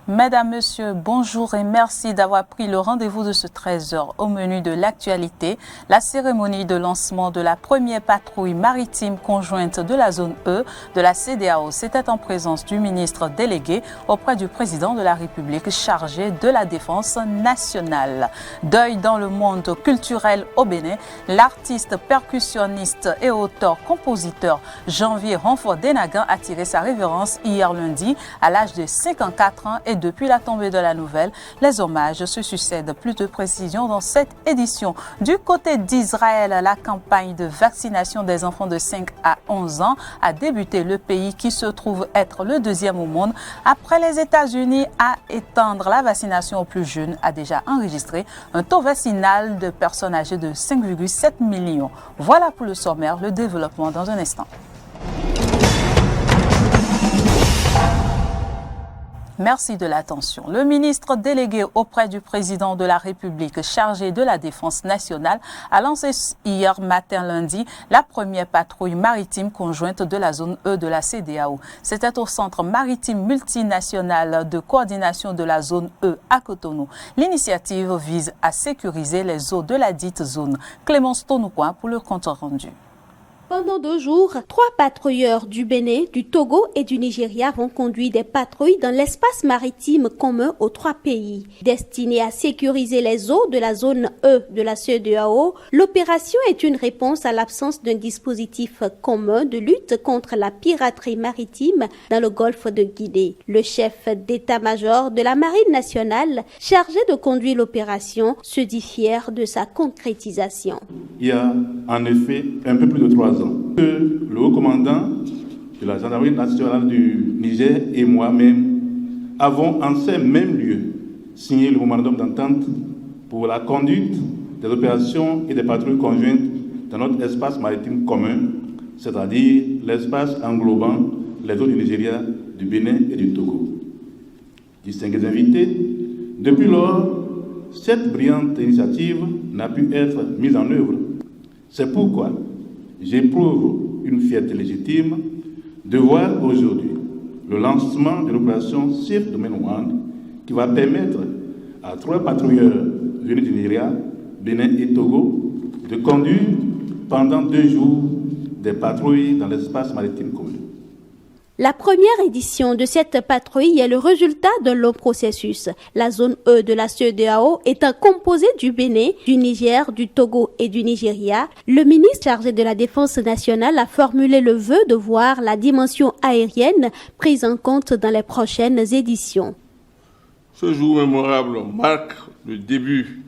Mesdames, Messieurs, bonjour et merci d'avoir pris le rendez-vous de ce 13h. Au menu de l'actualité, la cérémonie de lancement de la première patrouille maritime conjointe de la zone E de la CEDEAO. C'était en présence du ministre délégué auprès du président de la République chargé de la défense nationale. Deuil dans le monde culturel au Bénin, l'artiste percussionniste et auteur-compositeur Janvier Renfort Denagan a tiré sa révérence hier lundi à l'âge de 54 ans et depuis la tombée de la nouvelle, les hommages se succèdent. Plus de précisions dans cette édition. Du côté d'Israël, la campagne de vaccination des enfants de 5 à 11 ans a débuté. Le pays qui se trouve être le deuxième au monde après les États-Unis à étendre la vaccination aux plus jeunes a déjà enregistré un taux vaccinal de personnes âgées de 5,7 millions. Voilà pour le sommaire, le développement dans un instant. Merci de l'attention. Le ministre délégué auprès du président de la République chargé de la défense nationale a lancé hier matin lundi la première patrouille maritime conjointe de la zone E de la CEDEAO. C'était au centre maritime multinational de coordination de la zone E à Cotonou. L'initiative vise à sécuriser les eaux de la dite zone. Clémence Tonoukoin pour le compte rendu. Pendant 2 jours, 3 patrouilleurs du Bénin, du Togo et du Nigeria vont conduire des patrouilles dans l'espace maritime commun aux 3 pays. Destinée à sécuriser les eaux de la zone E de la CEDEAO, l'opération est une réponse à l'absence d'un dispositif commun de lutte contre la piraterie maritime dans le golfe de Guinée. Le chef d'état-major de la Marine nationale, chargé de conduire l'opération, se dit fier de sa concrétisation. Il y a en effet un peu plus de 3 ans que le haut commandant de la gendarmerie nationale du Niger et moi-même avons en ces mêmes lieux signé le mémorandum d'entente pour la conduite des opérations et des patrouilles conjointes dans notre espace maritime commun, c'est-à-dire l'espace englobant les eaux du Nigeria, du Bénin et du Togo. Distingués invités, depuis lors, cette brillante initiative n'a pu être mise en œuvre. C'est pourquoi j'éprouve une fierté légitime de voir aujourd'hui le lancement de l'opération Safe Domain One qui va permettre à 3 patrouilleurs venus du Nigeria, Bénin et Togo de conduire pendant 2 jours des patrouilles dans l'espace maritime commun. La première édition de cette patrouille est le résultat d'un long processus. La zone E de la CEDEAO étant composée du Bénin, du Niger, du Togo et du Nigeria, le ministre chargé de la Défense nationale a formulé le vœu de voir la dimension aérienne prise en compte dans les prochaines éditions. Ce jour mémorable marque le début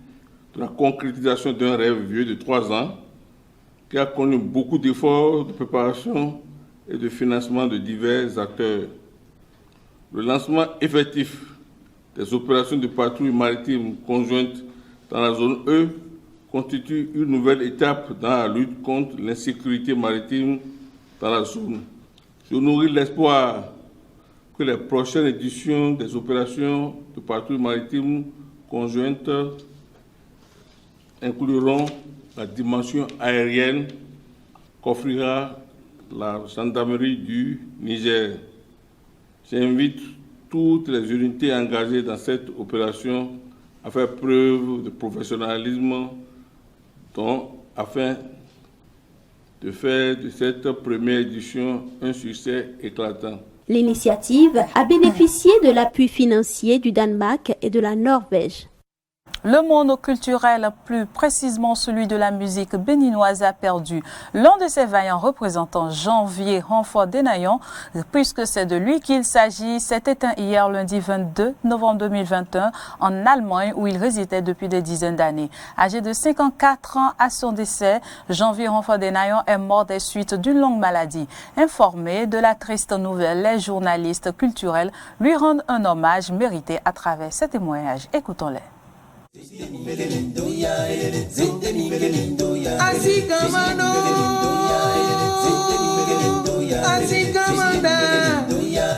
de la concrétisation d'un rêve vieux de 3 ans qui a connu beaucoup d'efforts de préparation et de financement de divers acteurs. Le lancement effectif des opérations de patrouille maritime conjointe dans la zone E constitue une nouvelle étape dans la lutte contre l'insécurité maritime dans la zone. Je nourris l'espoir que les prochaines éditions des opérations de patrouille maritime conjointe incluront la dimension aérienne qu'offrira la gendarmerie du Niger. J'invite toutes les unités engagées dans cette opération à faire preuve de professionnalisme afin de faire de cette première édition un succès éclatant. L'initiative a bénéficié de l'appui financier du Danemark et de la Norvège. Le monde culturel, plus précisément celui de la musique béninoise, a perdu l'un de ses vaillants représentants, Janvier Renfort Denagan, puisque c'est de lui qu'il s'agit. S'est éteint hier lundi 22 novembre 2021 en Allemagne où il résidait depuis des dizaines d'années. Âgé de 54 ans à son décès, Janvier Renfort Denagan est mort des suites d'une longue maladie. Informés de la triste nouvelle, les journalistes culturels lui rendent un hommage mérité à travers ces témoignages. Écoutons-les.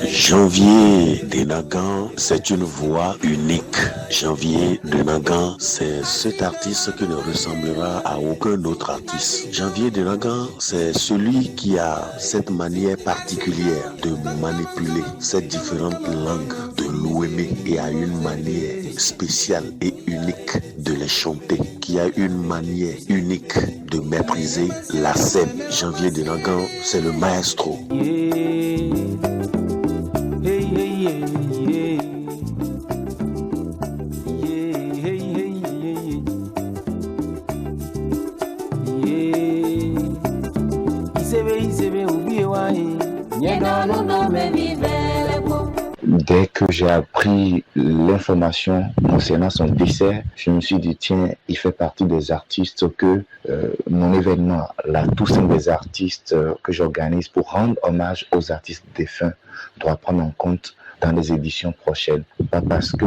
Janvier Denagan, c'est une voix unique. Janvier Denagan, c'est cet artiste qui ne ressemblera à aucun autre artiste. Janvier Denagan, c'est celui qui a cette manière particulière de manipuler ces différentes langues de l'Ouémé et a une manière spéciale et unique de les chanter, qui a une manière unique de maîtriser la scène. Janvier Denagan, c'est le maestro. Dès que j'ai appris l'information concernant son décès, je me suis dit, tiens, il fait partie des artistes que mon événement, la Toussaint des artistes que j'organise pour rendre hommage aux artistes défunts, doit prendre en compte dans les éditions prochaines. Pas parce que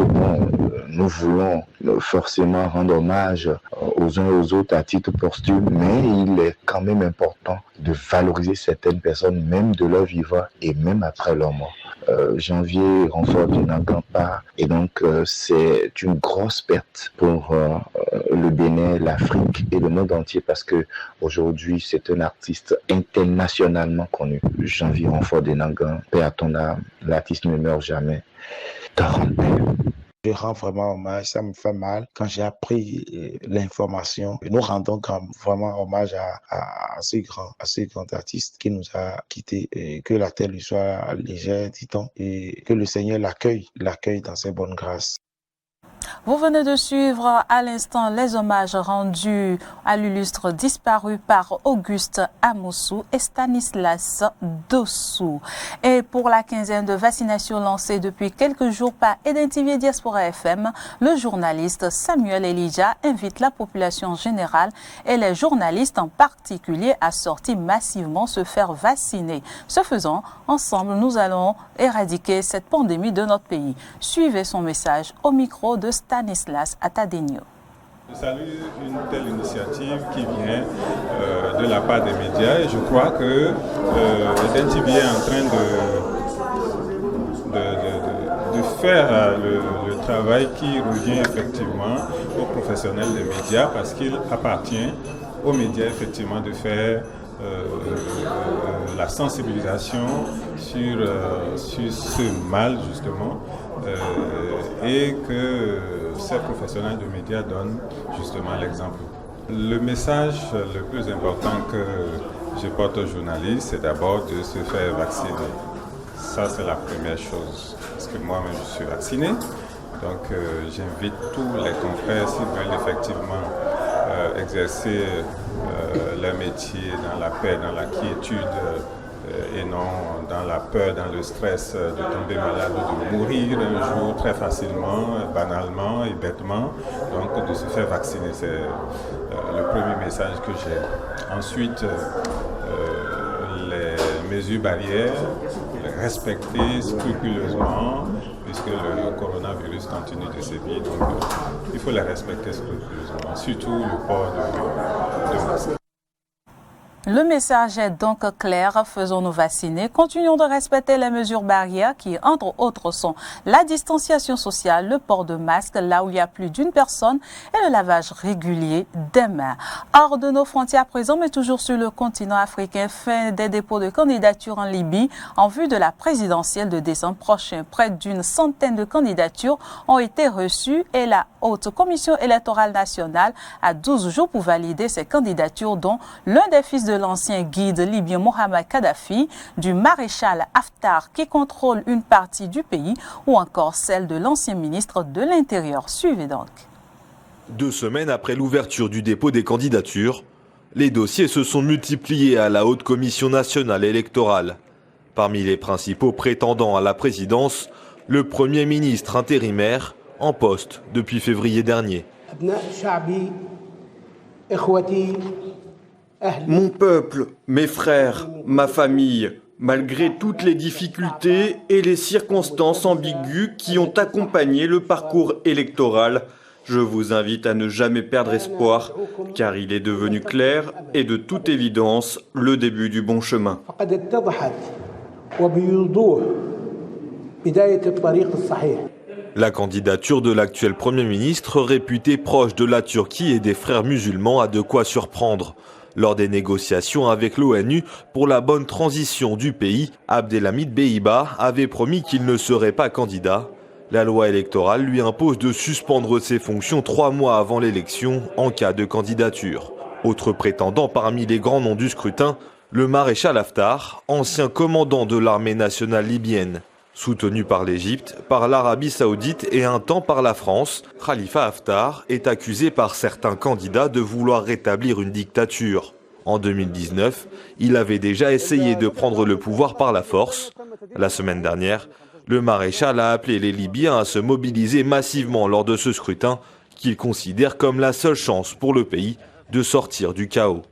nous voulons forcément rendre hommage aux uns et aux autres à titre posthume, mais il est quand même important de valoriser certaines personnes, même de leur vivant et même après leur mort. Janvier Renfort Denagan part et donc c'est une grosse perte pour le Bénin, l'Afrique et le monde entier parce que aujourd'hui c'est un artiste internationalement connu. Janvier Renfort Denagan, paix à ton âme, l'artiste ne meurt jamais. Dors en paix. Je rends vraiment hommage, ça me fait mal. Quand j'ai appris l'information, nous rendons vraiment hommage à ce grand artiste qui nous a quittés. Et que la terre lui soit légère, dit-on, et que le Seigneur l'accueille dans ses bonnes grâces. Vous venez de suivre à l'instant les hommages rendus à l'illustre disparu par Auguste Amoussou et Stanislas Dossou. Et pour la quinzaine de vaccinations lancée depuis quelques jours par Eden TV et Diaspora FM, le journaliste Samuel Elijah invite la population générale et les journalistes en particulier à sortir massivement se faire vacciner. Ce faisant, ensemble, nous allons éradiquer cette pandémie de notre pays. Suivez son message au micro de Stanislas Atadenio. Je salue une telle initiative qui vient de la part des médias et je crois que Eden TV est en train de faire le travail qui revient effectivement aux professionnels des médias parce qu'il appartient aux médias effectivement de faire la sensibilisation sur ce mal justement et que ces professionnels de médias donnent justement l'exemple. Le message le plus important que je porte aux journalistes, c'est d'abord de se faire vacciner. Ça, c'est la première chose. Parce que moi-même, je suis vacciné. Donc, j'invite tous les confrères, s'ils veulent effectivement exercer leur métier dans la paix, dans la quiétude et non dans la peur, dans le stress de tomber malade ou de mourir un jour très facilement, banalement et bêtement. Donc de se faire vacciner, c'est le premier message que j'ai. Ensuite, les mesures barrières, les respecter scrupuleusement, puisque le coronavirus continue de sévir. Donc il faut les respecter scrupuleusement, surtout le port de masque. Le message est donc clair, faisons-nous vacciner, continuons de respecter les mesures barrières qui, entre autres, sont la distanciation sociale, le port de masque là où il y a plus d'une personne et le lavage régulier des mains. Hors de nos frontières à présent, mais toujours sur le continent africain, fin des dépôts de candidatures en Libye en vue de la présidentielle de décembre prochain. Près d'une centaine de candidatures ont été reçues et la Haute Commission électorale nationale a 12 jours pour valider ces candidatures dont l'un des fils de l'ancien guide libyen Mohamed Kadhafi, du maréchal Haftar qui contrôle une partie du pays ou encore celle de l'ancien ministre de l'Intérieur. Suivez donc. 2 semaines après l'ouverture du dépôt des candidatures, les dossiers se sont multipliés à la Haute Commission nationale électorale. Parmi les principaux prétendants à la présidence, le Premier ministre intérimaire en poste depuis février dernier. Mon peuple, mes frères, ma famille, malgré toutes les difficultés et les circonstances ambiguës qui ont accompagné le parcours électoral, je vous invite à ne jamais perdre espoir, car il est devenu clair et de toute évidence le début du bon chemin. La candidature de l'actuel Premier ministre, réputé proche de la Turquie et des frères musulmans, a de quoi surprendre. Lors des négociations avec l'ONU pour la bonne transition du pays, Abdelhamid Beiba avait promis qu'il ne serait pas candidat. La loi électorale lui impose de suspendre ses fonctions 3 mois avant l'élection en cas de candidature. Autre prétendant parmi les grands noms du scrutin, le maréchal Haftar, ancien commandant de l'armée nationale libyenne. Soutenu par l'Égypte, par l'Arabie Saoudite et un temps par la France, Khalifa Haftar est accusé par certains candidats de vouloir rétablir une dictature. En 2019, il avait déjà essayé de prendre le pouvoir par la force. La semaine dernière, le maréchal a appelé les Libyens à se mobiliser massivement lors de ce scrutin qu'il considère comme la seule chance pour le pays de sortir du chaos.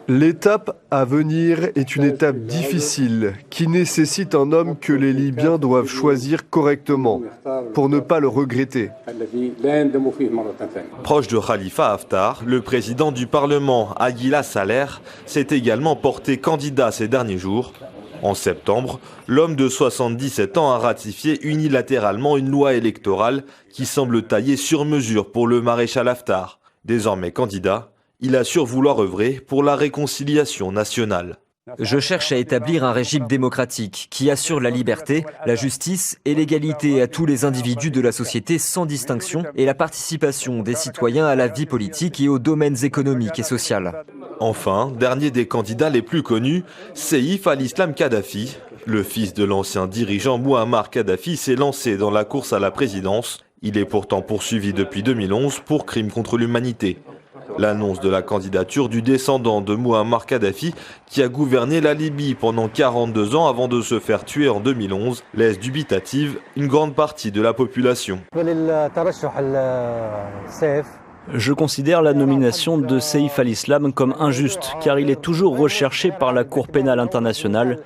L'étape à venir est une étape difficile qui nécessite un homme que les Libyens doivent choisir correctement pour ne pas le regretter. Proche de Khalifa Haftar, le président du Parlement, Aguila Saleh, s'est également porté candidat ces derniers jours. En septembre, l'homme de 77 ans a ratifié unilatéralement une loi électorale qui semble taillée sur mesure pour le maréchal Haftar. Désormais candidat, il assure vouloir œuvrer pour la réconciliation nationale. Je cherche à établir un régime démocratique qui assure la liberté, la justice et l'égalité à tous les individus de la société sans distinction et la participation des citoyens à la vie politique et aux domaines économiques et sociaux. Enfin, dernier des candidats les plus connus, Seif al-Islam Kadhafi. Le fils de l'ancien dirigeant Mouammar Kadhafi s'est lancé dans la course à la présidence. Il est pourtant poursuivi depuis 2011 pour crimes contre l'humanité. L'annonce de la candidature du descendant de Mouammar Kadhafi, qui a gouverné la Libye pendant 42 ans avant de se faire tuer en 2011, laisse dubitative une grande partie de la population. Je considère la nomination de Seif al-Islam comme injuste, car il est toujours recherché par la Cour pénale internationale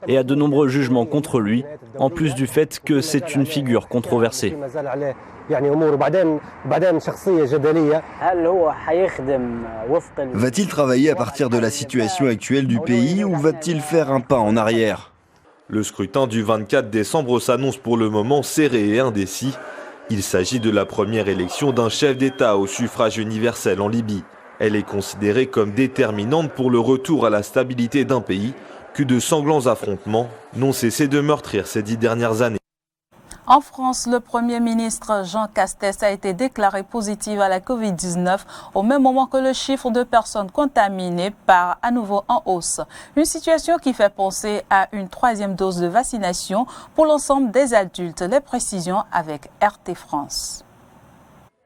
et a de nombreux jugements contre lui, en plus du fait que c'est une figure controversée. Va-t-il travailler à partir de la situation actuelle du pays ou va-t-il faire un pas en arrière? Le scrutin du 24 décembre s'annonce pour le moment serré et indécis. Il s'agit de la première élection d'un chef d'État au suffrage universel en Libye. Elle est considérée comme déterminante pour le retour à la stabilité d'un pays que de sanglants affrontements n'ont cessé de meurtrir ces 10 dernières années. En France, le Premier ministre Jean Castex a été déclaré positif à la Covid-19 au même moment que le chiffre de personnes contaminées part à nouveau en hausse. Une situation qui fait penser à une 3e dose de vaccination pour l'ensemble des adultes. Les précisions avec RT France.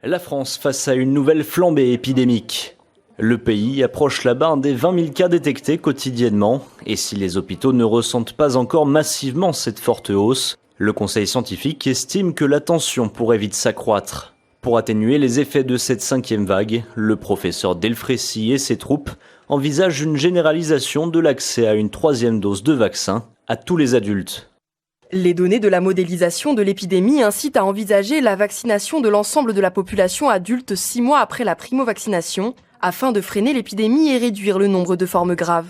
La France face à une nouvelle flambée épidémique. Le pays approche la barre des 20 000 cas détectés quotidiennement. Et si les hôpitaux ne ressentent pas encore massivement cette forte hausse, le conseil scientifique estime que la tension pourrait vite s'accroître. Pour atténuer les effets de cette 5e vague, le professeur Delfrécy et ses troupes envisagent une généralisation de l'accès à une 3e dose de vaccin à tous les adultes. Les données de la modélisation de l'épidémie incitent à envisager la vaccination de l'ensemble de la population adulte 6 mois après la primo-vaccination, afin de freiner l'épidémie et réduire le nombre de formes graves.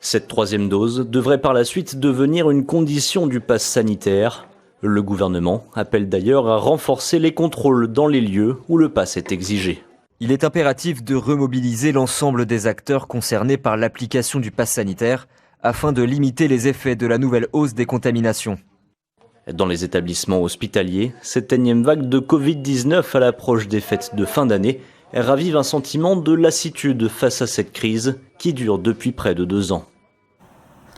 Cette 3e dose devrait par la suite devenir une condition du pass sanitaire. Le gouvernement appelle d'ailleurs à renforcer les contrôles dans les lieux où le pass est exigé. Il est impératif de remobiliser l'ensemble des acteurs concernés par l'application du pass sanitaire afin de limiter les effets de la nouvelle hausse des contaminations. Dans les établissements hospitaliers, cette 1e vague de Covid-19 à l'approche des fêtes de fin d'année ravive un sentiment de lassitude face à cette crise qui dure depuis près de 2 ans.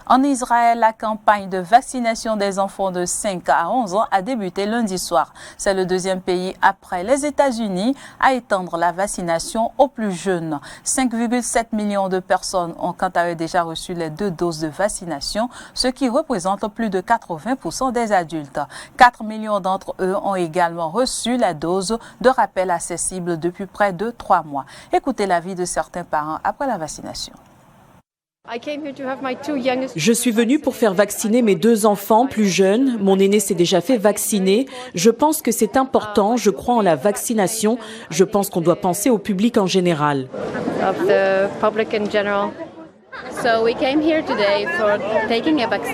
En Israël, la campagne de vaccination des enfants de 5 à 11 ans a débuté lundi soir. C'est le 2e pays après les États-Unis à étendre la vaccination aux plus jeunes. 5,7 millions de personnes ont quant à eux déjà reçu les 2 doses de vaccination, ce qui représente plus de 80% des adultes. 4 millions d'entre eux ont également reçu la dose de rappel accessible depuis près de 3 mois. Écoutez l'avis de certains parents après la vaccination. Je suis venue pour faire vacciner mes 2 enfants plus jeunes. Mon aîné s'est déjà fait vacciner. Je pense que c'est important. Je crois en la vaccination. Je pense qu'on doit penser au public en général.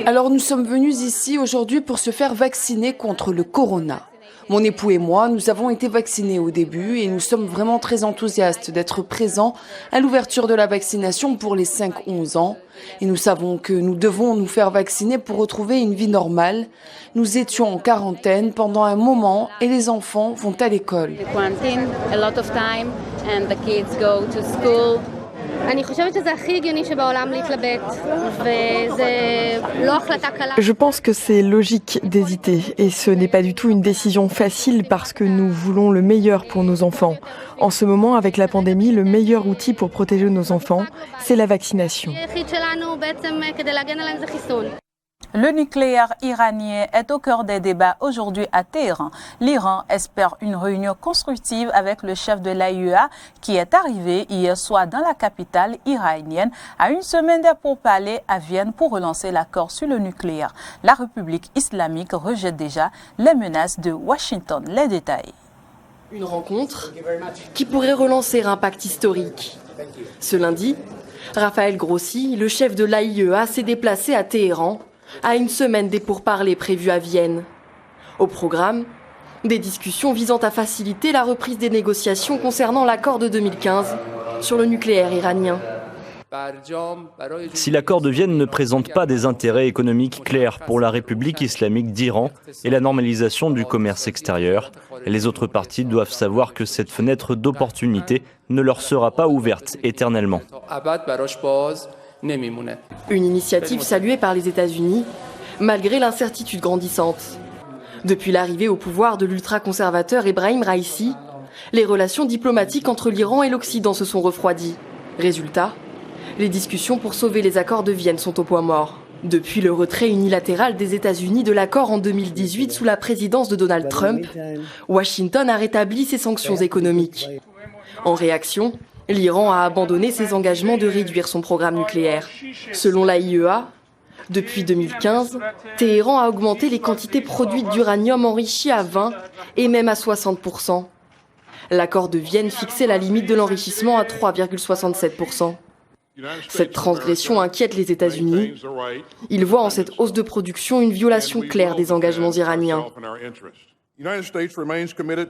Alors nous sommes venus ici aujourd'hui pour se faire vacciner contre le corona. Mon époux et moi, nous avons été vaccinés au début et nous sommes vraiment très enthousiastes d'être présents à l'ouverture de la vaccination pour les 5-11 ans. Et nous savons que nous devons nous faire vacciner pour retrouver une vie normale. Nous étions en quarantaine pendant un moment et les enfants vont à l'école. Je pense que c'est logique d'hésiter et ce n'est pas du tout une décision facile parce que nous voulons le meilleur pour nos enfants. En ce moment, avec la pandémie, le meilleur outil pour protéger nos enfants, c'est la vaccination. Le nucléaire iranien est au cœur des débats aujourd'hui à Téhéran. L'Iran espère une réunion constructive avec le chef de l'AIEA qui est arrivé hier soir dans la capitale iranienne à une semaine des pourparlers à Vienne pour relancer l'accord sur le nucléaire. La République islamique rejette déjà les menaces de Washington. Les détails. Une rencontre qui pourrait relancer un pacte historique. Ce lundi, Raphaël Grossi, le chef de l'AIEA, s'est déplacé à Téhéran à une semaine des pourparlers prévus à Vienne. Au programme, des discussions visant à faciliter la reprise des négociations concernant l'accord de 2015 sur le nucléaire iranien. Si l'accord de Vienne ne présente pas des intérêts économiques clairs pour la République islamique d'Iran et la normalisation du commerce extérieur, les autres parties doivent savoir que cette fenêtre d'opportunité ne leur sera pas ouverte éternellement. Une initiative saluée par les États-Unis, malgré l'incertitude grandissante. Depuis l'arrivée au pouvoir de l'ultra-conservateur Ebrahim Raïssi, les relations diplomatiques entre l'Iran et l'Occident se sont refroidies. Résultat, les discussions pour sauver les accords de Vienne sont au point mort. Depuis le retrait unilatéral des États-Unis de l'accord en 2018 sous la présidence de Donald Trump, Washington a rétabli ses sanctions économiques. En réaction, l'Iran a abandonné ses engagements de réduire son programme nucléaire. Selon l'AIEA, depuis 2015, Téhéran a augmenté les quantités produites d'uranium enrichi à 20 et même à 60%. L'accord de Vienne fixait la limite de l'enrichissement à 3,67%. Cette transgression inquiète les États-Unis. Ils voient en cette hausse de production une violation claire des engagements iraniens.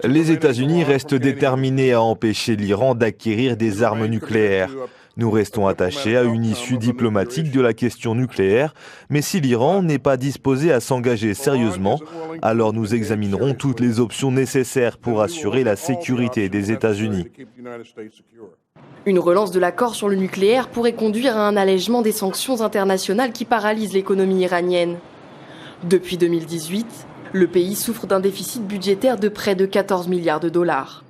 Les États-Unis restent déterminés à empêcher l'Iran d'acquérir des armes nucléaires. Nous restons attachés à une issue diplomatique de la question nucléaire, mais si l'Iran n'est pas disposé à s'engager sérieusement, alors nous examinerons toutes les options nécessaires pour assurer la sécurité des États-Unis. Une relance de l'accord sur le nucléaire pourrait conduire à un allègement des sanctions internationales qui paralysent l'économie iranienne. Depuis 2018, le pays souffre d'un déficit budgétaire de près de 14 milliards de dollars.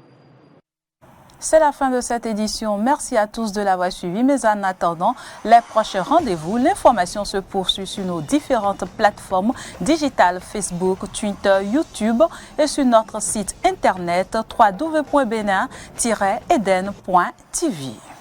C'est la fin de cette édition. Merci à tous de l'avoir suivi. Mais en attendant, les prochains rendez-vous, l'information se poursuit sur nos différentes plateformes digitales Facebook, Twitter, YouTube et sur notre site internet www.benin-eden.tv.